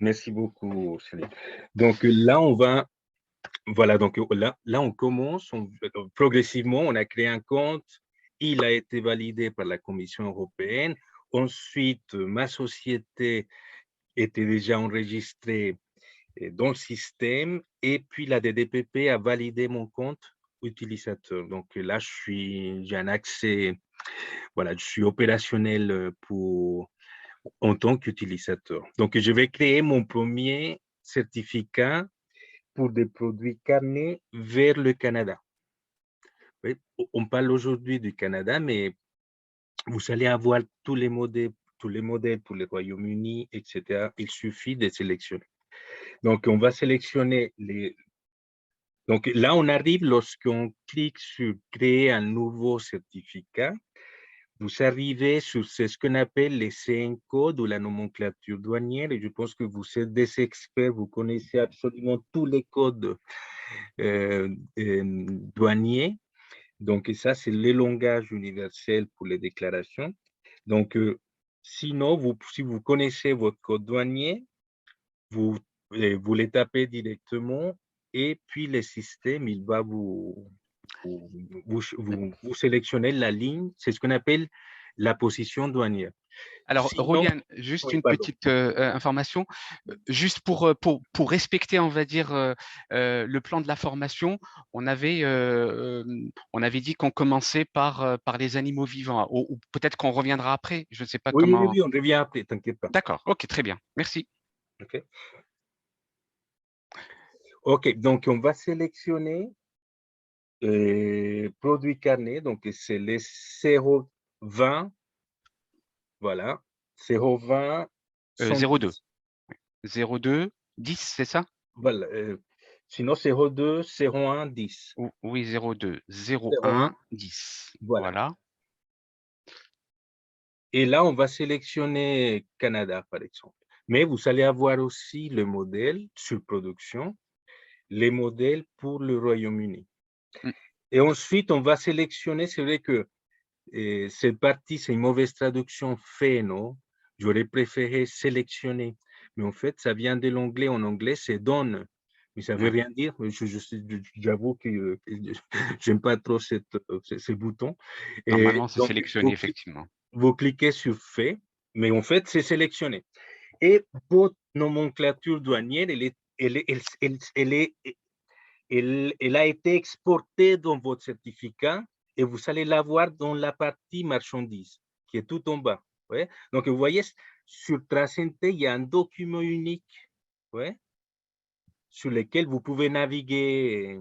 Merci beaucoup, Céline. Donc là, on va, voilà, donc là, on commence, progressivement, on a créé un compte, il a été validé par la Commission européenne. Ensuite, ma société était déjà enregistrée dans le système et puis la DDPP a validé mon compte utilisateur. Donc là, j'ai un accès, voilà, je suis opérationnel en tant qu'utilisateur. Donc, je vais créer mon premier certificat pour des produits carnés vers le Canada. Oui, on parle aujourd'hui du Canada, mais vous allez avoir tous les modèles pour le Royaume-Uni, etc. Il suffit de sélectionner. Donc, on va sélectionner les. Donc, là, on arrive lorsqu'on clique sur créer un nouveau certificat. Vous arrivez sur ce qu'on appelle les CN codes ou la nomenclature douanière, et je pense que vous êtes des experts, vous connaissez absolument tous les codes euh, douaniers. Donc, ça, c'est le langage universel pour les déclarations. Donc, sinon, si vous connaissez votre code douanier, vous, vous les tapez directement et puis le système, il va vous, vous sélectionner la ligne, c'est ce qu'on appelle la position douanière. Alors, Sinon, Roliane, juste oui, une pardon. petite information. Juste pour respecter, on va dire, le plan de la formation, on avait dit qu'on commençait par les animaux vivants, ou peut-être qu'on reviendra après. Je ne sais pas Oui, oui, comment. oui, on revient après, t'inquiète pas. D'accord, ok, très bien. Merci. OK. OK, donc on va sélectionner produits carnés, donc c'est les 0,20, voilà, 0,20, 02. 110. 02, 10, c'est ça? Voilà, sinon 0,2, 0,1, 10. Oui, 02, 0,1, 01, 10. voilà. Voilà. Et là, on va sélectionner Canada, par exemple. Mais vous allez avoir aussi le modèle sur production, les modèles pour le Royaume-Uni. Mm. Et ensuite, on va sélectionner, c'est vrai que cette partie, c'est une mauvaise traduction fait, non? J'aurais préféré sélectionner. Mais en fait, ça vient de l'anglais. En anglais, c'est donne. Mais ça veut Ouais. rien dire. J'avoue que j'aime pas trop ces boutons. Et Normalement, c'est donc, sélectionné, effectivement. vous cliquez sur fait, mais en fait, c'est sélectionné. Et votre nomenclature douanière, elle a été exportée dans votre certificat et vous allez la voir dans la partie marchandises, qui est tout en bas. Ouais. Donc, vous voyez, sur Tracente, il y a un document unique, ouais, sur lequel vous pouvez naviguer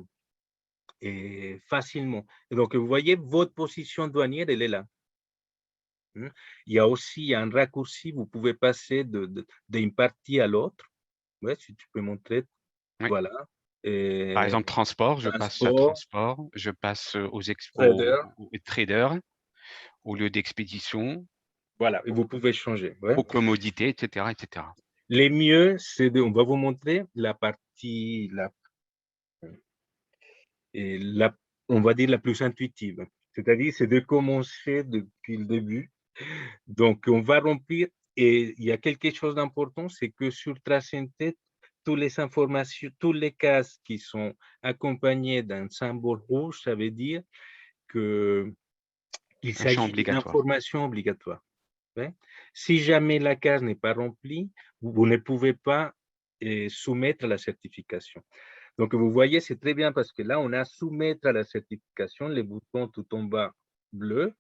facilement. Et donc, vous voyez, votre position douanière, elle est là. Il y a aussi un raccourci, vous pouvez passer d'une partie à l'autre. Ouais, si tu peux montrer, Oui. voilà. Par Et exemple, transport, je passe à transport, transport, je passe trader, aux traders, au lieu d'expédition, voilà, et vous pouvez changer. Ouais. aux commodités, etc., etc. Les mieux, on va vous montrer la partie, la, on va dire la plus intuitive. C'est-à-dire, c'est de commencer depuis le début. Donc, on va remplir, et il y a quelque chose d'important, c'est que sur Tracente, toutes les informations, tous les cases qui sont accompagnés d'un symbole rouge, ça veut dire que il Un champ s'agit d'une obligatoire. information obligatoire. Ouais. Si jamais la case n'est pas remplie, vous ne pouvez pas soumettre la certification. Donc, vous voyez, c'est très bien parce que là, on a soumettre à la certification les boutons tout en bas bleus,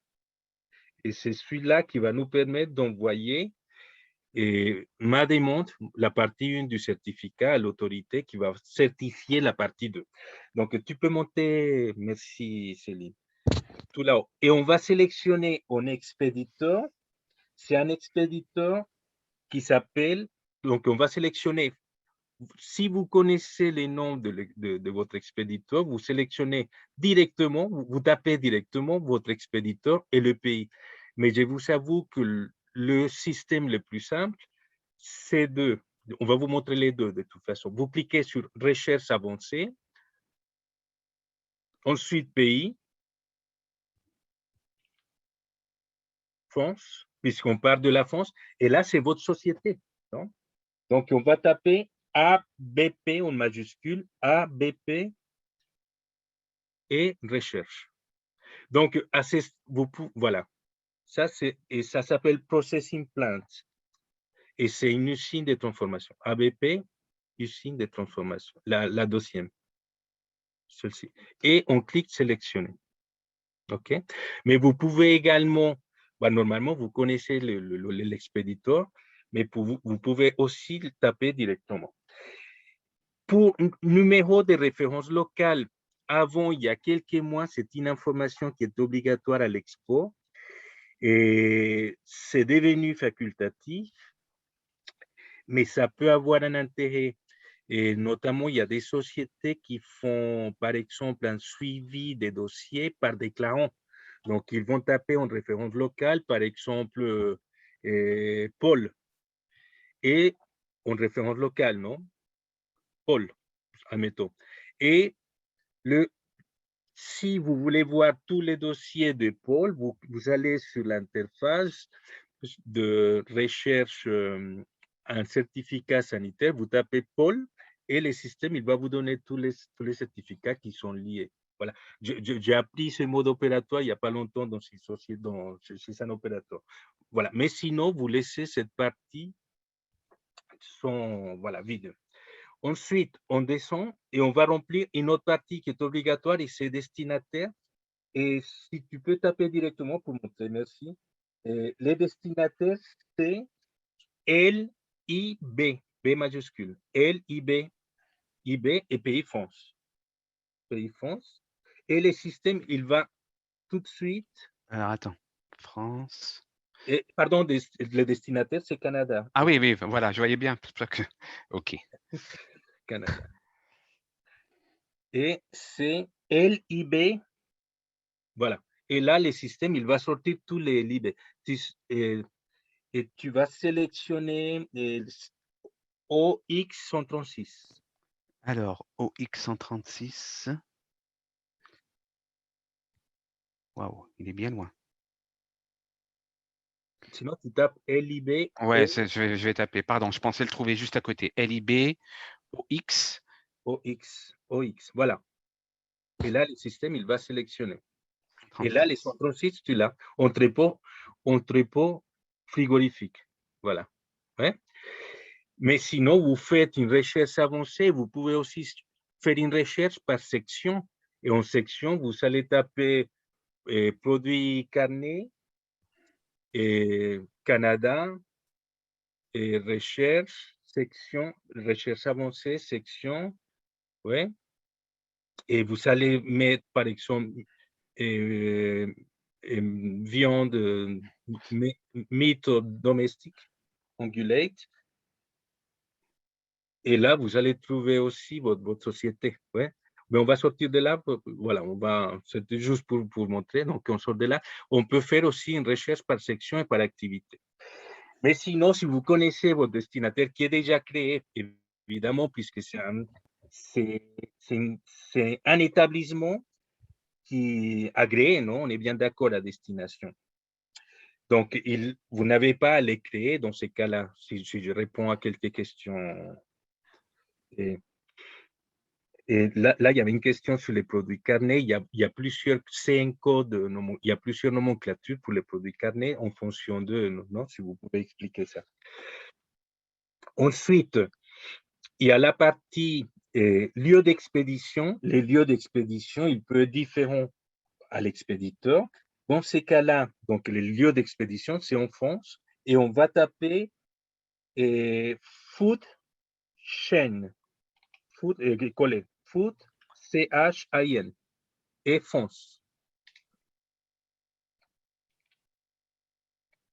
et c'est celui-là qui va nous permettre d'envoyer ma demande, la partie 1 du certificat à l'autorité qui va certifier la partie 2. Donc, tu peux monter, merci Céline, tout là-haut. Et on va sélectionner un expéditeur. C'est un expéditeur qui s'appelle, donc on va sélectionner, si vous connaissez les noms de votre expéditeur, vous sélectionnez directement, vous tapez directement votre expéditeur et le pays. Mais je vous avoue que le système le plus simple, c'est on va vous montrer les deux de toute façon. Vous cliquez sur recherche avancée, ensuite pays, France, puisqu'on part de la France, et là c'est votre société. Non? Donc, on va taper ABP en majuscule, ABP et recherche. Donc, voilà. Ça, et ça s'appelle Processing Plant. Et c'est une usine de transformation. ABP, usine de transformation. La deuxième. Celle-ci. Et on clique sélectionner. OK? Mais vous pouvez également, normalement, vous connaissez l'expéditeur, mais vous pouvez aussi le taper directement. Pour numéro de référence locale, avant, il y a quelques mois, c'est une information qui est obligatoire à l'export et c'est devenu facultatif, mais ça peut avoir un intérêt. Et notamment, il y a des sociétés qui font, par exemple, un suivi des dossiers par déclarant. Donc, ils vont taper en référence locale, par exemple, Paul, et en référence locale, non? Paul, admettons. Et si vous voulez voir tous les dossiers de Paul, vous allez sur l'interface de recherche un certificat sanitaire, vous tapez Paul et le système, il va vous donner tous les certificats qui sont liés. Voilà. J'ai appris ce mode opératoire il n'y a pas longtemps dans chez un opérateur. Voilà. Mais sinon, vous laissez cette partie voilà, vide. Ensuite, on descend et on va remplir une autre partie qui est obligatoire et c'est destinataire. Et si tu peux taper directement pour montrer, merci. Les destinataires, c'est LIB, B majuscule. LIB, IB et pays France. Pays France. Et le système, il va tout de suite. Alors, attends. France. Et, pardon, le destinataire, c'est Canada. Ah oui, oui, voilà, je voyais bien. OK. Canada. Et c'est LIB. Voilà. Et là, le système, il va sortir tous les LIB. Et tu vas sélectionner OX136. Alors, OX136. Waouh, il est bien loin. Sinon, tu tapes LIB. Ouais, je vais taper. Pardon, je pensais le trouver juste à côté. LIB, OX. OX. Voilà. Et là, le système, il va sélectionner. 36. Et là, les 136, tu l'as. Entrepôt frigorifique. Voilà. Ouais. Mais sinon, vous faites une recherche avancée. Vous pouvez aussi faire une recherche par section. Et en section, vous allez taper produits carnés, et Canada, et recherche, section, recherche avancée, section, ouais. Et vous allez mettre, par exemple, viande, meat domestique, ungulate. Et là, vous allez trouver aussi votre société, ouais. Mais on va sortir de là, voilà, c'était juste pour montrer, donc on sort de là. On peut faire aussi une recherche par section et par activité. Mais sinon, si vous connaissez votre destinataire qui est déjà créé, évidemment, puisque c'est un établissement qui est agréé, non? On est bien d'accord à destination. Donc, vous n'avez pas à les créer dans ces cas-là, si je réponds à quelques questions. Et là, il y avait une question sur les produits carnés. Il y a plusieurs codes, il y a plusieurs nomenclatures pour les produits carnés en fonction de, non, si vous pouvez expliquer ça. Ensuite, il y a la partie lieu d'expédition. Les lieux d'expédition, il peut être différent à l'expéditeur. Dans ces cas-là, donc les lieux d'expédition, c'est en France, et on va taper food chain, coller, food, CHIN, et France.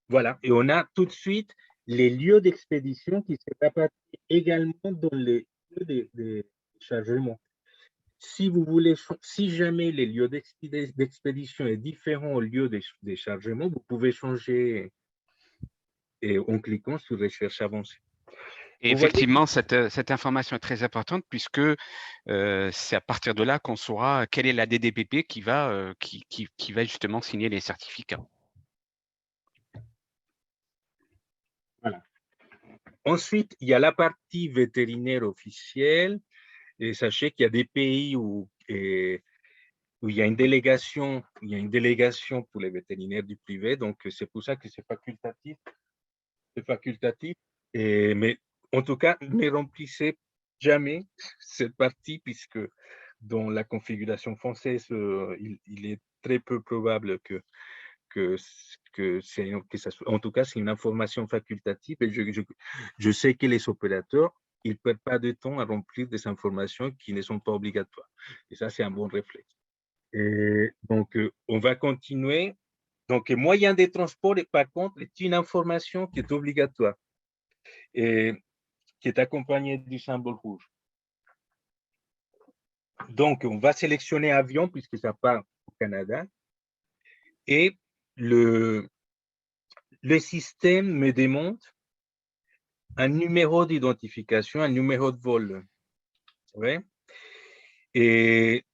Voilà, et on a tout de suite les lieux d'expédition qui se répartissent également dans les lieux de chargement. Si vous voulez, si jamais les lieux d'expédition est différent au lieu de chargement, vous pouvez changer en cliquant sur recherche avancée. Et effectivement, cette information est très importante puisque c'est à partir de là qu'on saura quelle est la DDPP qui va justement signer les certificats. Voilà. Ensuite, il y a la partie vétérinaire officielle. Et sachez qu'il y a des pays où il y a une délégation, pour les vétérinaires du privé. Donc, c'est pour ça que c'est facultatif. C'est facultatif. Mais en tout cas, ne remplissez jamais cette partie puisque dans la configuration française, il est très peu probable que ça soit, en tout cas, c'est une information facultative et je sais que les opérateurs, ils ne perdent pas de temps à remplir des informations qui ne sont pas obligatoires. Et ça, c'est un bon réflexe. Et donc, on va continuer. Donc, moyen de transport, par contre, est une information qui est obligatoire et qui est accompagnée du symbole rouge. Donc, on va sélectionner avion puisque ça part au Canada. Et le système me demande un numéro d'identification, un numéro de vol. Ouais. Et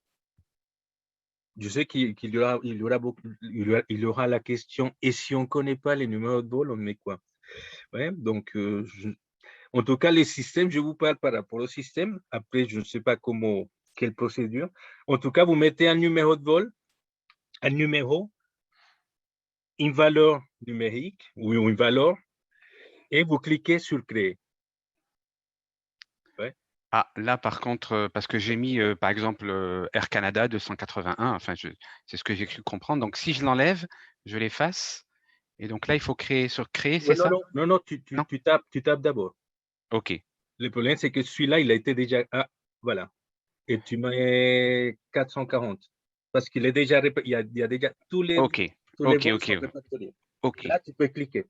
je sais qu'il y aura la question, et si on ne connaît pas les numéros de vol, on met quoi? Ouais. Donc, en tout cas, les systèmes, je vous parle par rapport au système. Après, je ne sais pas quelle procédure. En tout cas, vous mettez un numéro de vol, un numéro, une valeur numérique ou une valeur, et vous cliquez sur créer. Ouais. Ah, là, par contre, parce que j'ai mis, par exemple, Air Canada 281, enfin, c'est ce que j'ai cru comprendre. Donc, si je l'enlève, je l'efface. Et donc là, il faut créer sur créer, c'est ça? Non, tu Non? tapes d'abord. OK. Le problème, c'est que celui-là, il a été déjà. Ah, voilà. Et tu mets 440. Parce qu'il est déjà. Il y a déjà tous les OK. OK, vols sont OK. répertoriés. OK. Là, tu peux cliquer.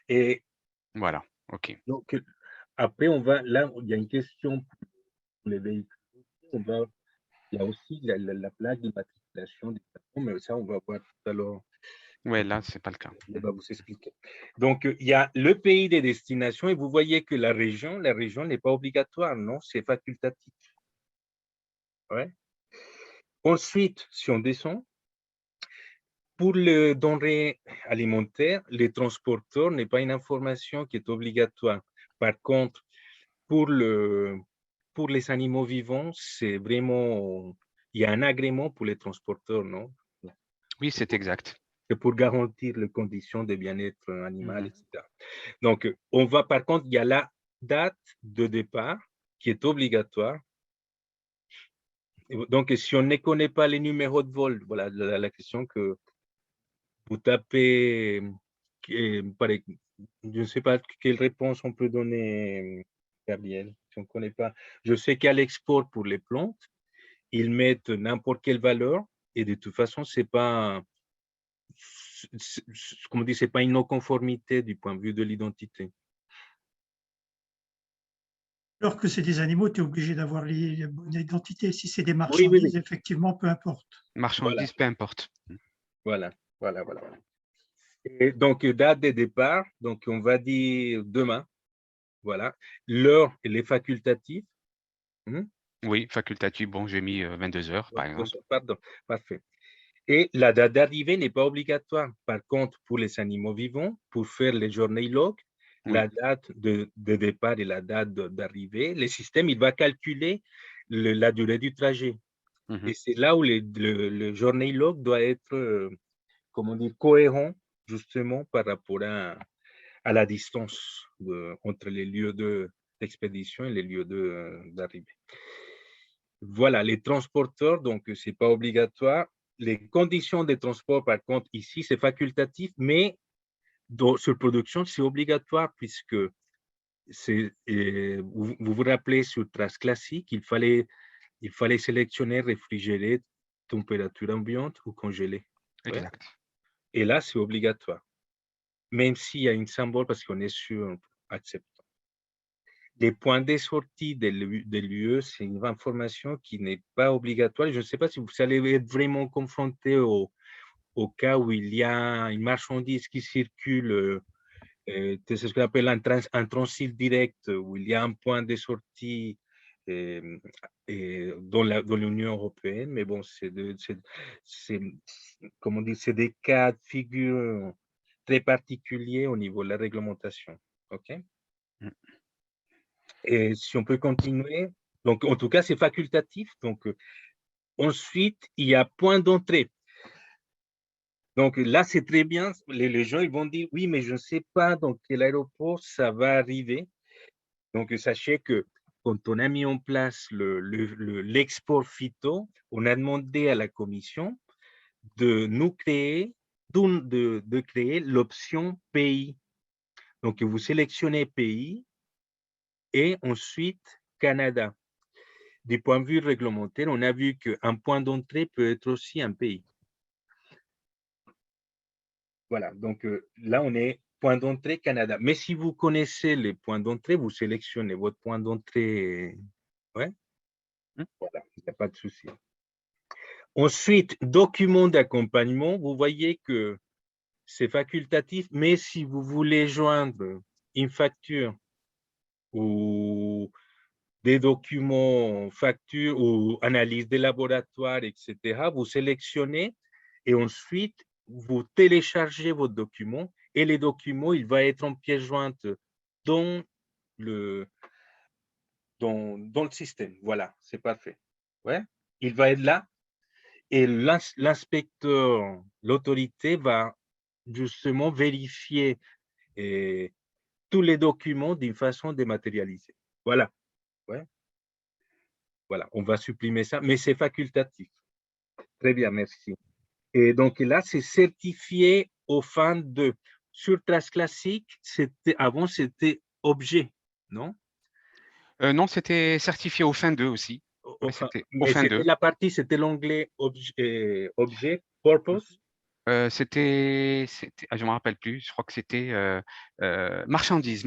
Et Voilà. OK. donc, après, là, il y a une question pour les véhicules. Il y a aussi la plaque d'immatriculation des avions, mais ça, on va voir tout à l'heure. Ouais, là, c'est pas le cas. Il va vous expliquer. Donc, il y a le pays des destinations et vous voyez que la région n'est pas obligatoire, non, c'est facultatif. Ouais. Ensuite, si on descend, pour les denrées alimentaires, les transporteurs n'est pas une information qui est obligatoire. Par contre, pour les animaux vivants, c'est vraiment, il y a un agrément pour les transporteurs, non? Oui, c'est exact. C'est pour garantir les conditions de bien-être animal, Mmh. etc. Donc, par contre, il y a la date de départ qui est obligatoire. Donc, si on ne connaît pas les numéros de vol, voilà la question que vous tapez, je ne sais pas quelle réponse on peut donner, Gabriel, si on ne connaît pas. Je sais qu'à l'export pour les plantes, ils mettent n'importe quelle valeur et de toute façon, c'est pas, comme on dit, c'est pas une non-conformité du point de vue de l'identité. Alors que c'est des animaux, tu es obligé d'avoir les bonnes identités. Si c'est des Oui, oui, marchandises, oui. effectivement, peu importe. Voilà, Marchandises, peu importe. voilà. Et donc, date de départ, donc on va dire demain. Voilà. L'heure, elle est facultative. Oui, facultatif. Bon, j'ai mis 22 heures, par 22 exemple. heures, pardon, parfait. Et la date d'arrivée n'est pas obligatoire. Par contre, pour les animaux vivants, pour faire les journées log, Oui. la date de départ et la date d'arrivée, le système, il va calculer la durée du trajet. Mmh. Et c'est là où le journée log doit être, comment dire, cohérent, justement, par rapport à la distance entre les lieux d'expédition et les lieux d'arrivée. Voilà, les transporteurs, donc c'est pas obligatoire. Les conditions de transport, par contre, ici, c'est facultatif, mais sur production, c'est obligatoire puisque vous vous rappelez sur trace classique, il fallait sélectionner réfrigéré, température ambiante ou congelé. Ouais. Exact. Et là, c'est obligatoire, même s'il y a une symbole parce qu'on est sur acceptant. Les points de sortie de l'UE, c'est une information qui n'est pas obligatoire. Je ne sais pas si vous allez être vraiment confronté au cas où il y a une marchandise qui circule, c'est ce qu'on appelle un transit direct, où il y a un point de sortie dans l'Union européenne. Mais bon, comment dire, c'est des cas de figure très particuliers au niveau de la réglementation. OK? Mm. Et si on peut continuer, donc en tout cas, c'est facultatif. Donc, ensuite, il y a point d'entrée. Donc là, c'est très bien. Les gens, ils vont dire, oui, mais je ne sais pas dans quel aéroport ça va arriver. Donc, sachez que quand on a mis en place l'export phyto, on a demandé à la commission de nous créer, de créer l'option pays. Donc, vous sélectionnez pays et ensuite Canada. Du point de vue réglementaire, on a vu qu'un point d'entrée peut être aussi un pays. Voilà, donc là, on est point d'entrée Canada. Mais si vous connaissez les points d'entrée, vous sélectionnez votre point d'entrée. Ouais, Mm. voilà, il n'y a pas de souci. Ensuite, document d'accompagnement, vous voyez que c'est facultatif, mais si vous voulez joindre une facture ou des documents, factures ou analyse des laboratoires, etc., vous sélectionnez et ensuite, vous téléchargez votre document et les documents, il va être en pièce jointe dans le, dans le système. Voilà, c'est parfait. Ouais, il va être là et l'inspecteur, l'autorité va justement vérifier tous les documents d'une façon dématérialisée. Voilà. Ouais. Voilà, on va supprimer ça, mais c'est facultatif. Très bien, merci. Et donc là, c'est certifié au fin de. Sur Trace Classique, avant, c'était objet, non? Non, c'était certifié au fin 2 aussi. Ouais, Enfin, c'était au mais fin c'était 2. la partie, c'était l'onglet objet, purpose. Je me rappelle plus. Je crois que c'était marchandises.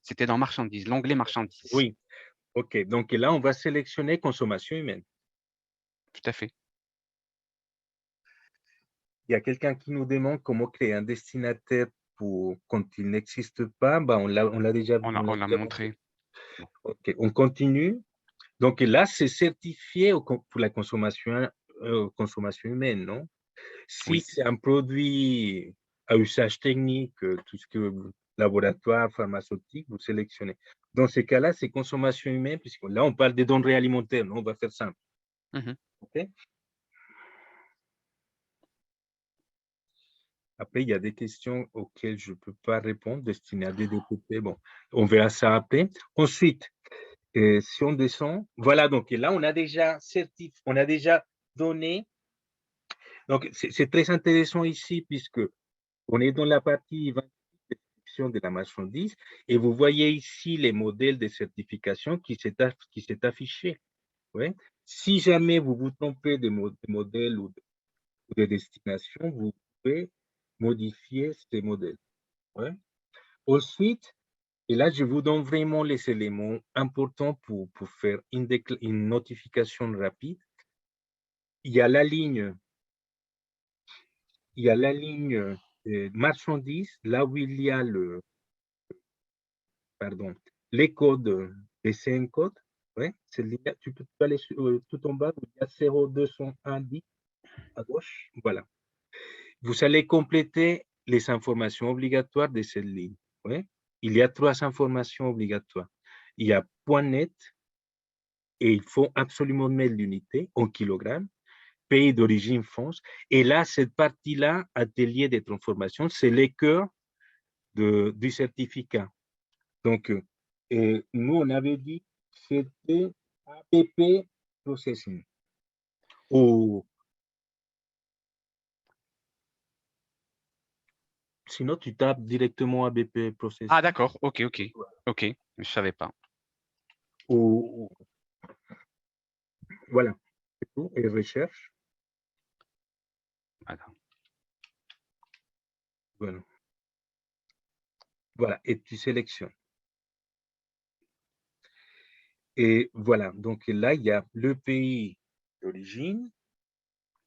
C'était dans marchandises, l'onglet marchandises. Oui, OK. Donc là, on va sélectionner consommation humaine. Tout à fait. Il y a quelqu'un qui nous demande comment créer un destinataire pour quand il n'existe pas. Ben, on l'a déjà, On l'a montré. Bon. OK, on continue. Donc là, c'est certifié pour la consommation humaine, non? Si Oui. c'est un produit à usage technique, tout ce que laboratoire, pharmaceutique, vous sélectionnez. Dans ces cas-là, c'est consommation humaine, puisque là, on parle des denrées alimentaires, non? On va faire simple. Mhm. OK? Après, il y a des questions auxquelles je ne peux pas répondre, destinées à des DPP. Bon, on verra ça après. Ensuite, si on descend, voilà, donc là, on a déjà on a déjà donné. Donc, c'est très intéressant ici, puisque on est dans la partie description de la marchandise, et vous voyez ici les modèles de certification qui s'est affiché. Ouais. Si jamais vous vous trompez de modèles ou de destination, vous pouvez modifier ces modèles. Ouais. Ensuite, et là, je vous donne vraiment les éléments importants pour faire une notification rapide. Il y a la ligne, marchandises, là où il y a les codes, les CN codes. Ouais, tu peux aller tout en bas où il y a 0210 à gauche. Voilà. Vous allez compléter les informations obligatoires de cette ligne. Ouais. Il y a 3 informations obligatoires. Il y a point net, et il faut absolument mettre l'unité en kilogrammes, pays d'origine France. Et là, cette partie-là, atelier de transformation, c'est le cœur du certificat. Donc, nous, on avait dit que c'était APP Processing. Ou sinon, tu tapes directement ABP Processing. Ah, d'accord. OK. OK. Je ne savais pas. Ou, voilà. Et recherche. Attends. Voilà. Voilà. Et tu sélectionnes. Et voilà. Donc là, il y a le pays d'origine.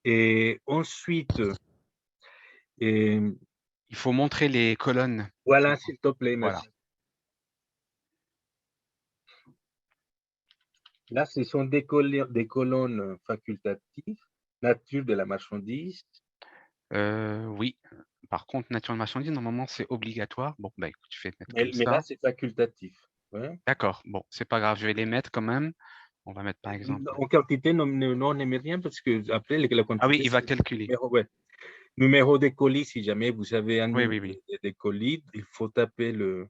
Et ensuite, Il faut montrer les colonnes. voilà, s'il te plaît, Voilà. merci. Là, ce sont des colonnes facultatives, nature de la marchandise. Oui. Par contre, nature de marchandise, normalement, c'est obligatoire. Bon, bah écoute, je vais mettre comme Mais là, ça. c'est facultatif. Ouais. D'accord, bon, c'est pas grave, je vais les mettre quand même. On va mettre par exemple. En quantité, non, on n'aimait rien parce que après, la Ah oui, quantité, il va c'est calculer. numéro, ouais. Numéro de colis, si jamais vous avez un Oui, numéro oui, oui. de colis, il faut taper le.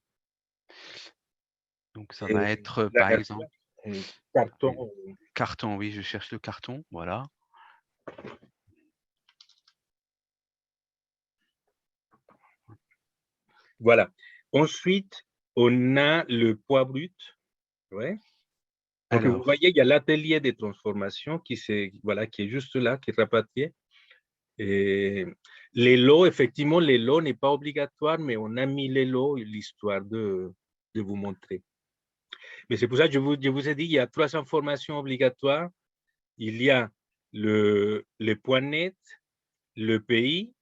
Donc ça va être la par nature, exemple carton. carton. Oui, je cherche le carton. Voilà. Voilà. Ensuite, on a le poids brut. Ouais. Donc, vous Alors, voyez, il y a l'atelier des transformations qui est juste là, qui est rapatrié. Et les lots, effectivement, les lots n'est pas obligatoire, mais on a mis les lots, l'histoire de vous montrer. Mais c'est pour ça que je vous ai dit, il y a 3 informations obligatoires. Il y a le point net, le pays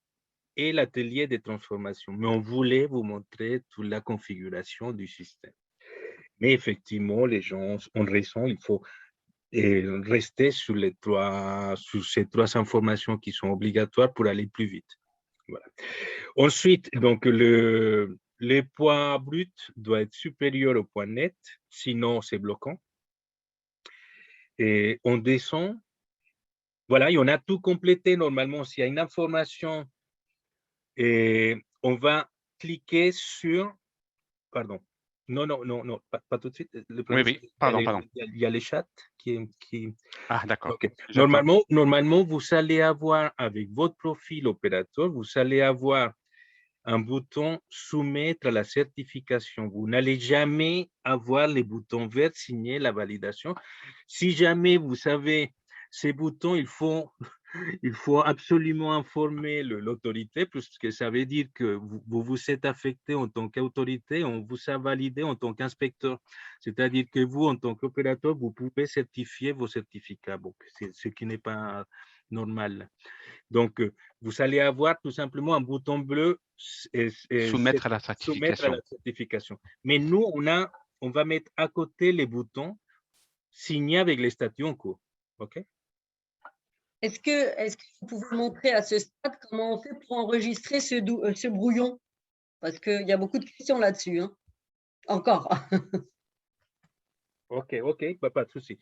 et l'atelier de transformation. Mais on voulait vous montrer toute la configuration du système. Mais effectivement, les gens ont raison, il faut rester sur ces 3 informations qui sont obligatoires pour aller plus vite. Voilà. Ensuite, donc, le poids brut doit être supérieur au point net, sinon c'est bloquant. Et on descend. Voilà, et on a tout complété normalement. S'il y a une information, et on va cliquer sur. Pardon. Non, pas tout de suite. oui, pardon. Il y a les chats qui. Ah, d'accord. Okay. Normalement, vous allez avoir, avec votre profil opérateur, vous allez avoir un bouton soumettre à la certification. Vous n'allez jamais avoir les boutons verts signer la validation. Si jamais vous savez ces boutons, il faut absolument informer l'autorité, puisque ça veut dire que vous êtes affecté en tant qu'autorité, on vous a validé en tant qu'inspecteur. C'est-à-dire que vous, en tant qu'opérateur, vous pouvez certifier vos certificats, bon, ce qui n'est pas normal. Donc, vous allez avoir tout simplement un bouton bleu Soumettre à la soumettre à certification. la certification. Mais nous, on va mettre à côté les boutons signés avec les statuts en cours. OK? Est-ce que vous pouvez montrer à ce stade comment on fait pour enregistrer ce brouillon? Parce qu'il y a beaucoup de questions là-dessus. Hein. Encore. OK, pas de souci.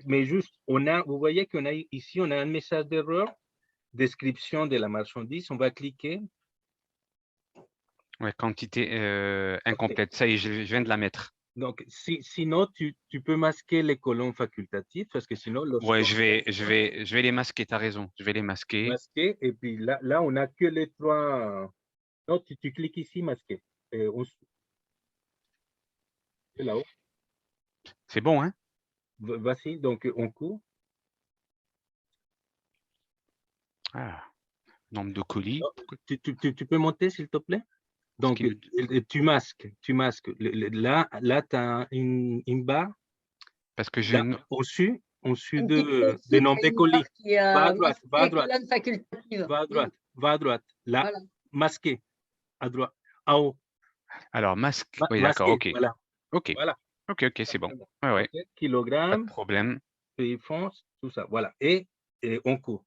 Mais juste, vous voyez qu'on a ici, on a un message d'erreur, description de la marchandise. On va cliquer. Ouais, quantité incomplète. Okay. Ça y est, je viens de la mettre. Donc, sinon, tu peux masquer les colonnes facultatives parce que sinon… Ouais, je vais les masquer, tu as raison. Je vais les masquer. Masquer, et puis là on n'a que les 3… Non, tu cliques ici, masquer. C'est là-haut. C'est bon, hein? Voici, donc on court. Ah, nombre de colis. Tu peux monter, s'il te plaît? Donc, tu masques. Là, tu as une barre. Parce que j'ai au-dessus de nombre de colis. Va à droite, va à droite. Là, voilà. Masqué. À droite, en haut. Alors, masque. Oui, d'accord, ok. Voilà. Ok. Voilà. Ok, c'est bon. Ouais. Okay. Kilogrammes. Pas de problème. Pays France, tout ça. Voilà. Et on court.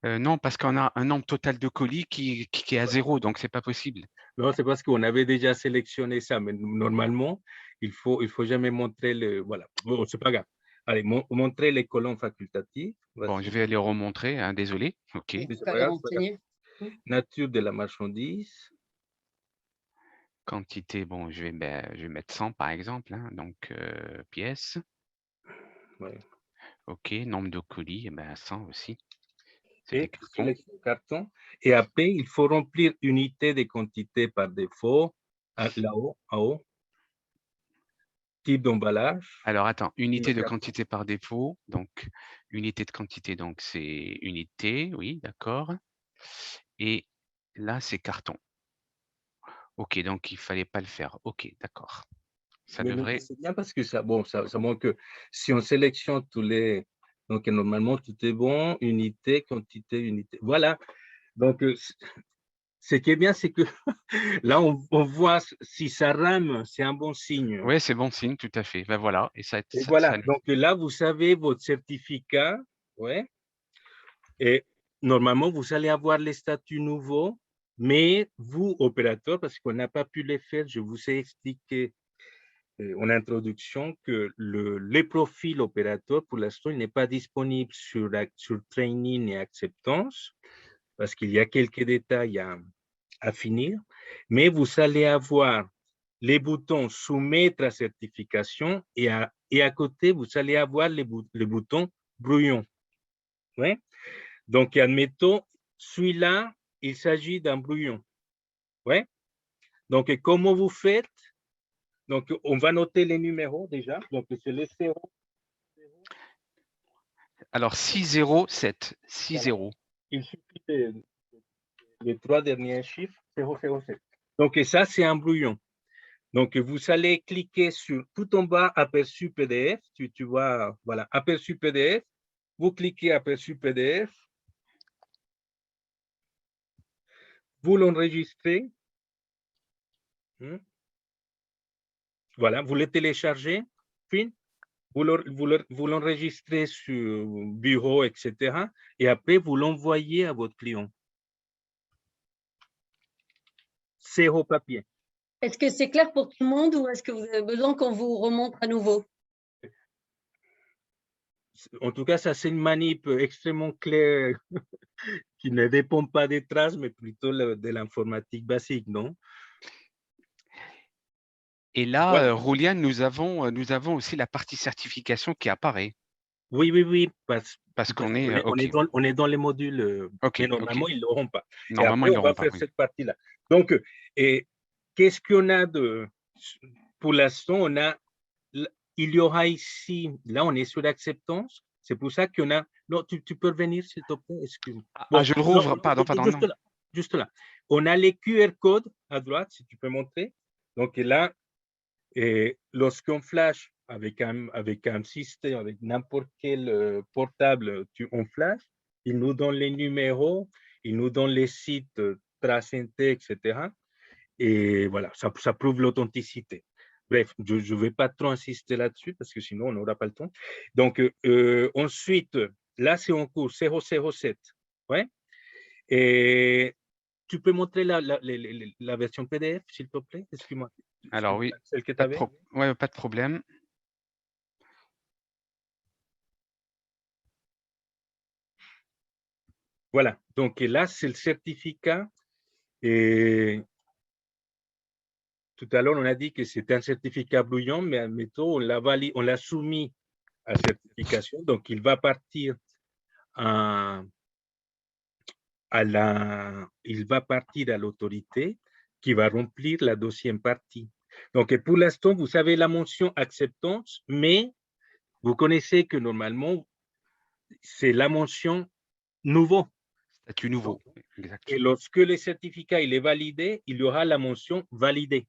Non, parce qu'on a un nombre total de colis qui est à 0, donc c'est pas possible. Non, c'est parce qu'on avait déjà sélectionné ça, mais normalement, il faut jamais montrer le… Voilà, bon, c'est pas grave. Allez, montrer les colonnes facultatives. Bon, je vais les remontrer, hein, désolé. Ok. Nature de la marchandise. Quantité, bon, je vais mettre 100 par exemple, hein, donc pièces. Ouais. Ok, nombre de colis, 100 aussi. Et carton. Et après, il faut remplir unité de quantité par défaut, là-haut, en haut. Type d'emballage. Alors, attends, unité de quantité par défaut. Donc, unité de quantité, donc c'est unité, oui, d'accord. Et là, c'est carton. Ok, donc il ne fallait pas le faire. Ok, d'accord. Ça devrait… C'est bien parce que ça montre que si on sélectionne tous les… Donc, normalement, tout est bon. Unité, quantité, unité. Voilà. Donc, ce qui est bien, c'est que là, on voit si ça rame, c'est un bon signe. Oui, c'est bon signe, tout à fait. Ben voilà. Et voilà. Donc là, vous savez votre certificat. Ouais. Et normalement, vous allez avoir les statuts nouveaux, mais vous, opérateur, parce qu'on n'a pas pu les faire, je vous ai expliqué en introduction que les profils opérateurs, pour l'instant, il n'est pas disponible sur Training et Acceptance, parce qu'il y a quelques détails à finir, mais vous allez avoir les boutons soumettre à certification et à côté, vous allez avoir le bouton brouillon. Ouais? Donc, admettons, celui-là, il s'agit d'un brouillon. Ouais? Donc, comment vous faites? Donc, on va noter les numéros déjà. Donc, c'est les 0. Alors, 607. 60. Voilà. Il suffit les 3 derniers chiffres, 007. Donc, ça, c'est un brouillon. Donc, vous allez cliquer sur tout en bas, aperçu PDF. Tu vois, voilà, aperçu PDF. Vous cliquez aperçu PDF. Vous l'enregistrez. Voilà, vous le téléchargez. Puis, vous l'enregistrez sur bureau, etc. Et après, vous l'envoyez à votre client. Zéro papier. Est-ce que c'est clair pour tout le monde ou est-ce que vous avez besoin qu'on vous remonte à nouveau? En tout cas, ça, c'est une manip extrêmement claire qui ne dépend pas des traces, mais plutôt de l'informatique basique, non? Et là, Voilà. Roulian, nous avons aussi la partie certification qui apparaît. Oui, Parce qu'on est, on est dans les modules, mais normalement, ils ne l'auront pas. Normalement, et ils après, on va l'auront pas. faire Oui. cette partie-là. Donc, qu'est-ce qu'on a pour l'instant, il y aura ici, là, on est sur l'acceptance. C'est pour ça qu'on a, non, tu peux revenir, s'il te plaît, excuse-moi. Bon, je le rouvre, pardon. Juste là. On a les QR codes à droite, si tu peux montrer. Donc là, lorsqu'on flash avec un système, avec n'importe quel portable, on flash, il nous donne les numéros, il nous donne les sites TraceNT, etc. Et voilà, ça prouve l'authenticité. Bref, je ne vais pas trop insister là-dessus parce que sinon, on n'aura pas le temps. Donc, ensuite, là, c'est en cours 007. Ouais. Et tu peux montrer la version PDF, s'il te plaît? Excuse-moi. Alors oui, celle que tu pas avais. pas de problème. Voilà, donc là, c'est le certificat. Et tout à l'heure, on a dit que c'était un certificat brouillon, mais admettons, on l'a soumis à certification. Donc, il va partir il va partir à l'autorité qui va remplir la deuxième partie. Donc, pour l'instant, vous avez la mention acceptance, mais vous connaissez que normalement, c'est la mention nouveau. Statut nouveau. Exact. Et lorsque le certificat il est validé, il y aura la mention validé.